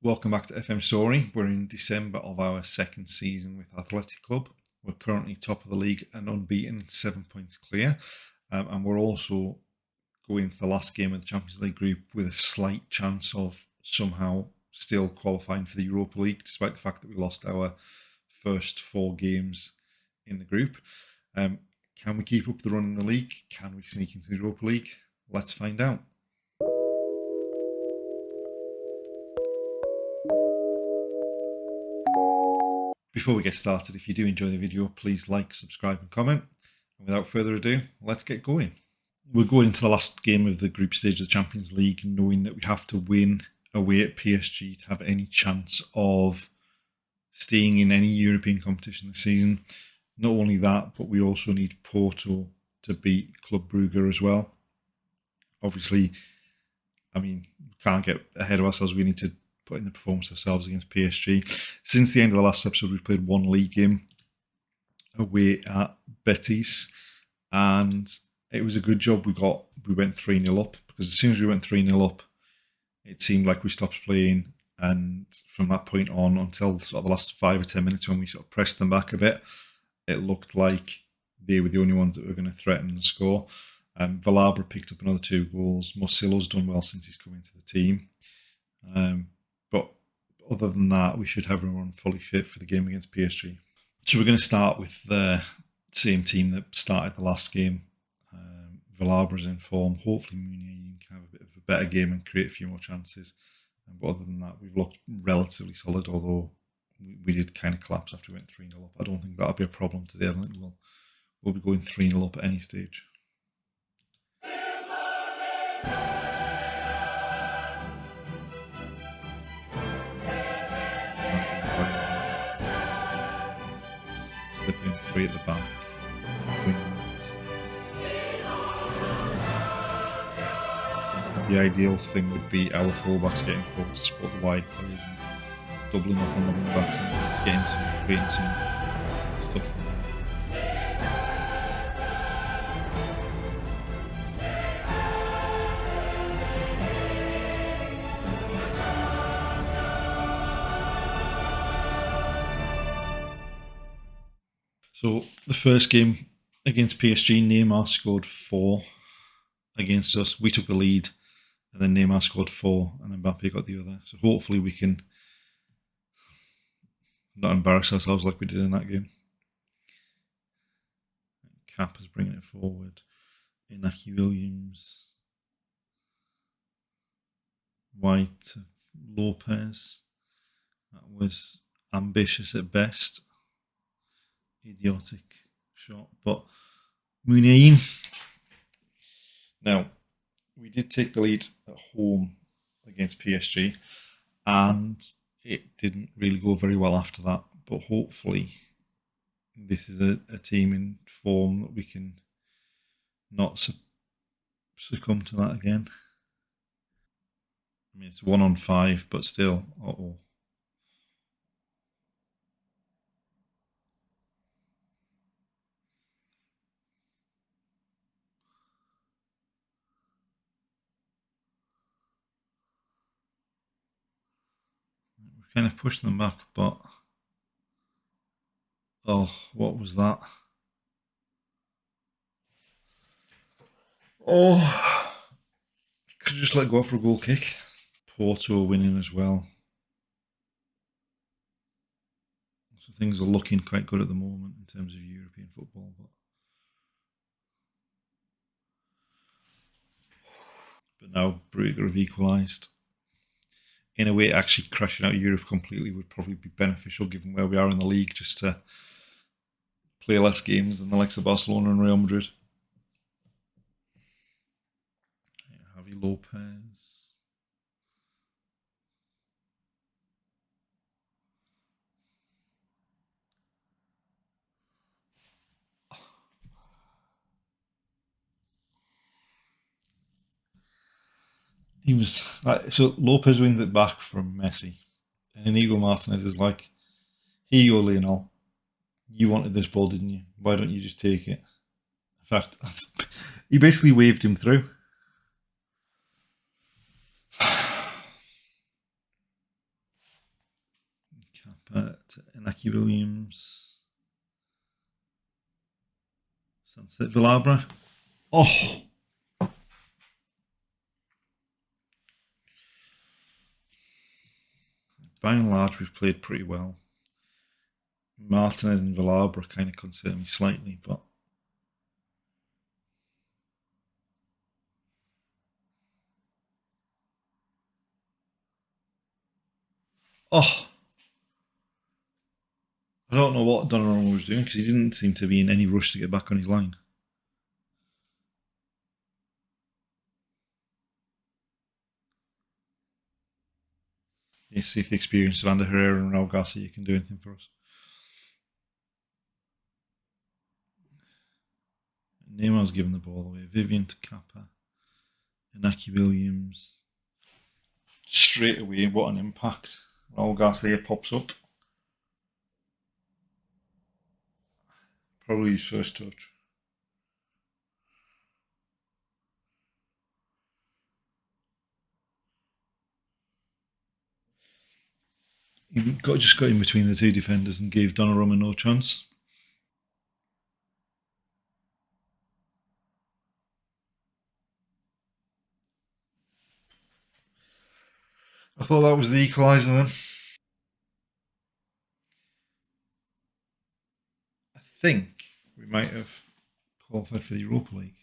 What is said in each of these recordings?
Welcome back to FM Story. We're in December of our second season with Athletic Club. We're currently top of the league and unbeaten, 7 points clear. And we're also going to the last game of the Champions League group with a slight chance of somehow still qualifying for the Europa League, despite the fact that we lost our first 4 games in the group. Can we keep up the run in the league? Can we sneak into the Europa League? Let's find out. Before we get started, if you do enjoy the video, please like, subscribe and comment. And without further ado, let's get going. We're going into the last game of the group stage of the Champions League knowing that we have to win away at PSG to have any chance of staying in any European competition this season. Not only that, but we also need Porto to beat Club Brugge as well. Obviously, we can't get ahead of ourselves. We need to put in the performance ourselves against PSG. Since the end of the last episode, we've played 1 league game away at Betis, and it was a good job we went 3-0 up, because as soon as we went 3-0 up, it seemed like we stopped playing, and from that point on until sort of the last 5 or 10 minutes when we sort of pressed them back a bit, it looked like they were the only ones that were going to threaten and score. Bilabo picked up another 2 goals. Marcelo's done well since he's come into the team. But other than that, we should have everyone fully fit for the game against PSG. So we're going to start with the same team that started the last game. Bilabo's in form. Hopefully Muniain can have a bit of a better game and create a few more chances. But other than that, we've looked relatively solid, although we did kind of collapse after we went 3-0 up. I don't think that'll be a problem today. I don't think we'll be going 3-0 up at any stage. Slipping 3 at the back. The ideal thing would be our fullbacks getting forward to support the wide players and doubling up on the wing backs and creating some stuff from them. So the first game against PSG, Neymar scored 4 against us. We took the lead, and then Neymar scored 4, and Mbappe got the other. So hopefully we can not embarrass ourselves like we did in that game. Cap is bringing it forward. Inaki Williams. White, Lopez. That was ambitious at best. Idiotic shot, but Muniain. Now, we did take the lead at home against PSG, and it didn't really go very well after that. But hopefully, this is a team in form that we can not succumb to that again. I mean, it's 1-on-5, but still, We've kind of pushed them back, but what was that? Could just let go for a goal kick. Porto winning as well. So things are looking quite good at the moment in terms of European football. But now Brugge have equalised. In a way, actually crashing out Europe completely would probably be beneficial given where we are in the league, just to play less games than the likes of Barcelona and Real Madrid. Javi Lopez. So Lopez wins it back from Messi, and Inigo Martinez is like, "Here you go, Lionel. You wanted this ball, didn't you? Why don't you just take it?" In fact, he basically waved him through. Kappa to Inaki Williams. Sunset Bilabo. Oh! By and large, we've played pretty well. Martinez and Bilabo kind of concern me slightly, but oh! I don't know what Donnarumma was doing because he didn't seem to be in any rush to get back on his line. You see if the experience of Ander Herrera and Raul Garcia can do anything for us. Neymar's given the ball away. Vivian to Kappa. Inaki Williams. Straight away, what an impact. Raul Garcia pops up. Probably his first touch. He just got in between the two defenders and gave Donnarumma no chance. I thought that was the equaliser then. I think we might have qualified for the Europa League.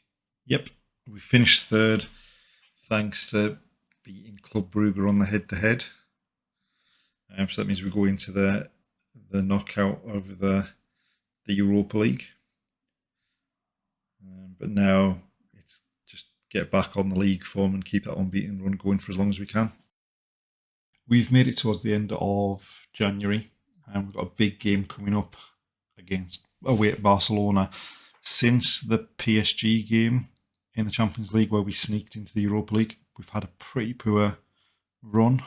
Yep, we finished third thanks to beating Club Brugge on the head-to-head. So that means we go into the knockout of the Europa League. But now it's just get back on the league form and keep that unbeaten run going for as long as we can. We've made it towards the end of January, and we've got a big game coming up away at Barcelona. Since the PSG game in the Champions League where we sneaked into the Europa League, we've had a pretty poor run.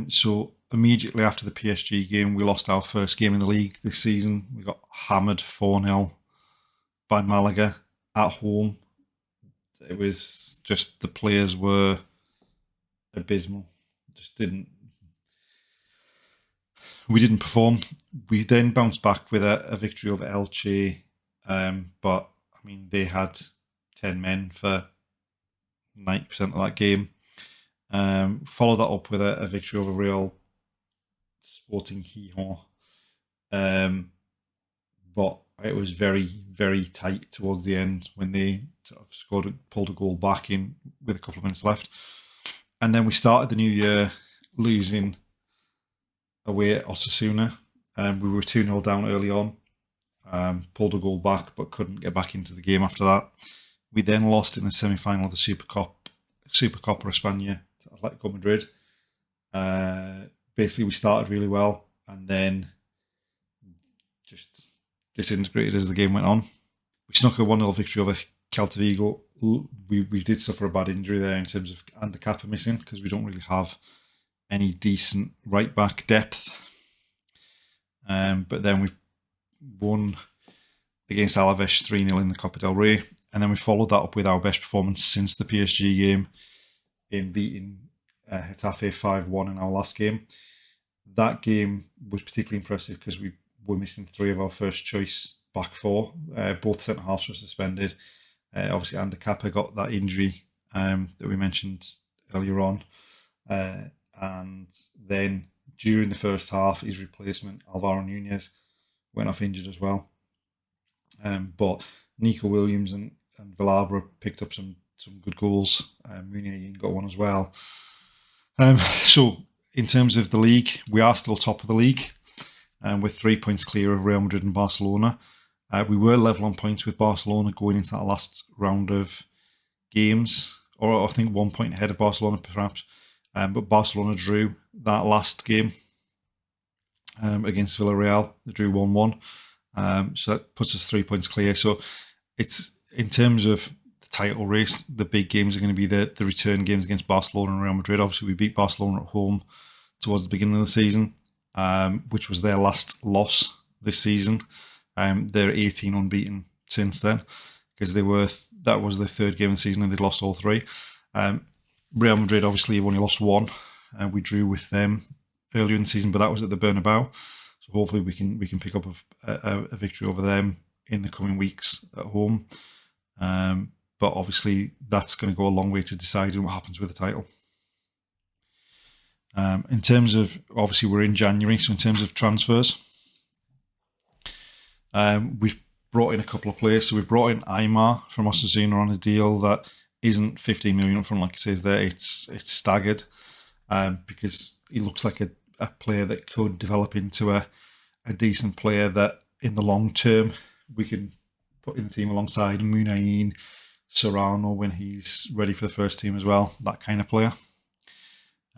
So immediately after the PSG game, we lost our first game in the league this season. We got hammered 4-0 by Malaga at home. It was just the players were abysmal. We didn't perform. We then bounced back with a victory over Elche, but I mean they had 10 men for 90% of that game. Follow that up with a victory over Real Sporting Gijón. But it was very, very tight towards the end when they sort of pulled a goal back in with a couple of minutes left. And then we started the new year losing away at Osasuna. We were 2-0 down early on, pulled a goal back, but couldn't get back into the game after that. We then lost in the semi-final of the Supercopa España to Atletico Madrid. Basically, we started really well and then just disintegrated as the game went on. We snuck a 1-0 victory over Celta Vigo. We did suffer a bad injury there in terms of Ander Kappa missing because we don't really have any decent right back depth. But then we won against Alaves 3-0 in the Copa del Rey, and then we followed that up with our best performance since the PSG game in beating Getafe 5-1 in our last game. That game was particularly impressive because we were missing 3 of our first choice back 4. Both centre halves were suspended. Obviously, Ander Kappa got that injury that we mentioned earlier on. And then during the first half, his replacement, Alvaro Nunez, went off injured as well. But Nico Williams and Bilabo picked up some good goals. Munier got one as well. So in terms of the league, we are still top of the league, with 3 points clear of Real Madrid and Barcelona. We were level on points with Barcelona going into that last round of games, or I think 1 point ahead of Barcelona perhaps. But Barcelona drew that last game against Villarreal. They drew 1-1. So that puts us 3 points clear. So it's in terms of the title race, the big games are going to be the return games against Barcelona and Real Madrid. Obviously, we beat Barcelona at home towards the beginning of the season, which was their last loss this season. They're 18 unbeaten since then because that was their third game of the season and they'd lost all 3. Real Madrid obviously have only lost 1. We drew with them earlier in the season, but that was at the Bernabeu. So hopefully we can pick up a victory over them in the coming weeks at home. But obviously that's going to go a long way to deciding what happens with the title. In terms of, obviously we're in January, so in terms of transfers, we've brought in a couple of players. So we've brought in Aymar from Osasuna on a deal that isn't 15 million up front, like it says there. It's staggered because he looks like a player that could develop into a decent player that in the long term we can put in the team alongside Munayin, Serrano when he's ready for the first team as well, that kind of player.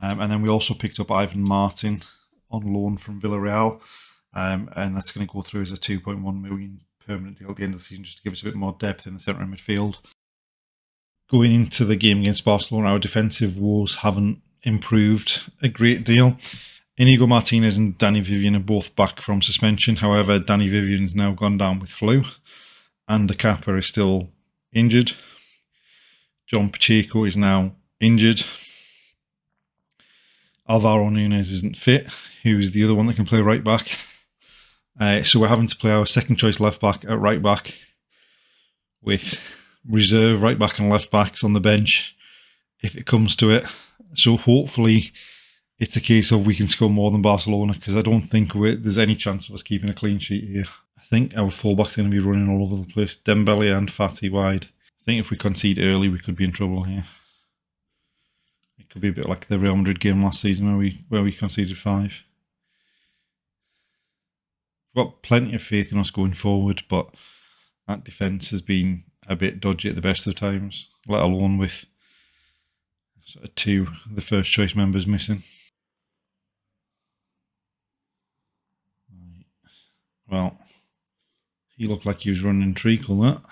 And then we also picked up Ivan Martin on loan from Villarreal, and that's going to go through as a 2.1 million permanent deal at the end of the season, just to give us a bit more depth in the centre of midfield. Going into the game against Barcelona, our defensive woes haven't improved a great deal. Inigo Martinez and Danny Vivian are both back from suspension. However, Danny Vivian's now gone down with flu, and the Kappa is still injured. John Pacheco is now injured. Alvaro Nunes isn't fit, who's the other one that can play right back. So we're having to play our second choice left back at right back with reserve right back and left backs on the bench if it comes to it. So hopefully it's a case of we can score more than Barcelona, because I don't think there's any chance of us keeping a clean sheet here. I think our fullbacks are going to be running all over the place. Dembele and Fati wide. I think if we concede early, we could be in trouble here. It could be a bit like the Real Madrid game last season where we conceded 5. We've got plenty of faith in us going forward, but that defence has been a bit dodgy at the best of times, let alone with sort of 2 of the first choice members missing. Well, he looked like he was running treacle, that.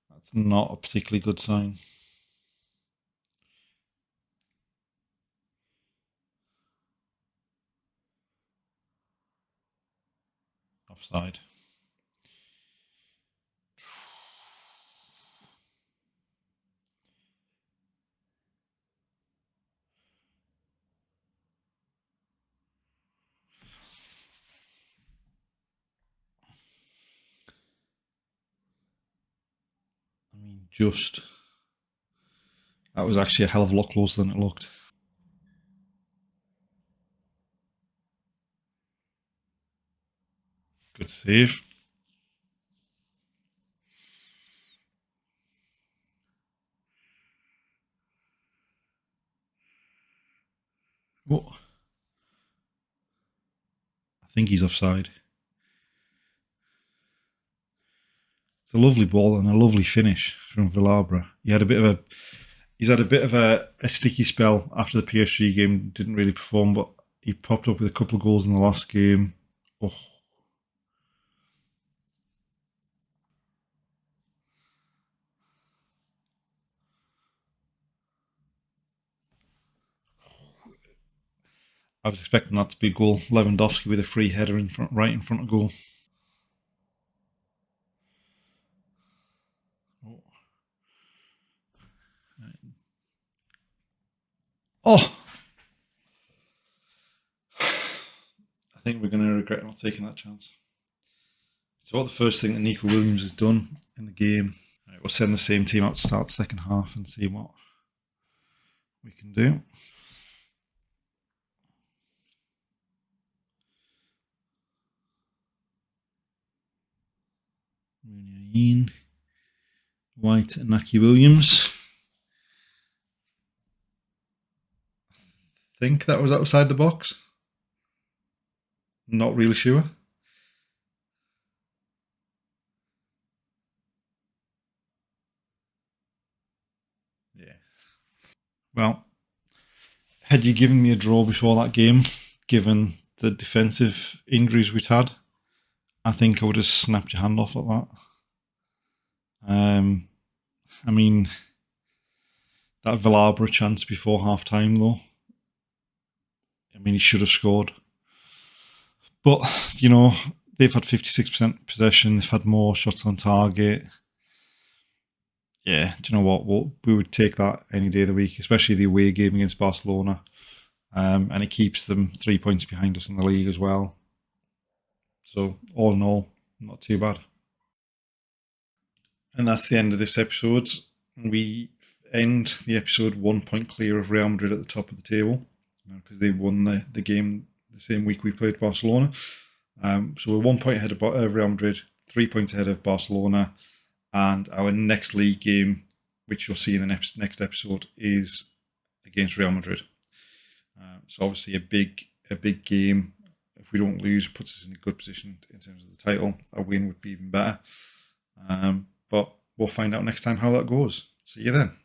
That's not a particularly good sign. Offside. I mean, that was actually a hell of a lot closer than it looked. Good save. What? I think he's offside. It's a lovely ball and a lovely finish from Bilabo. He's had a bit of a sticky spell after the PSG game. Didn't really perform, but he popped up with a couple of goals in the last game. Oh. I was expecting that to be a goal. Lewandowski with a free header right in front of goal. Oh! I think we're going to regret not taking that chance. So what the first thing that Nico Williams has done in the game. Right, we'll send the same team out to start the second half and see what we can do. Munayin, White and Naki Williams. I think that was outside the box. Not really sure. Yeah. Well, had you given me a draw before that game, given the defensive injuries we'd had, I think I would have snapped your hand off at that. I mean, that Villarreal chance before half time, though. I mean, he should have scored. But, you know, they've had 56% possession. They've had more shots on target. yeah, do you know what? We would take that any day of the week, especially the away game against Barcelona. And it keeps them 3 points behind us in the league as well. So all in all, not too bad. And that's the end of this episode. We end the episode 1 point clear of Real Madrid at the top of the table because they won the game the same week we played Barcelona. So we're 1 point ahead of Real Madrid, 3 points ahead of Barcelona, and our next league game, which you'll see in the next episode, is against Real Madrid. So obviously a big game. If we don't lose, it puts us in a good position in terms of the title. A win would be even better. But we'll find out next time how that goes. See you then.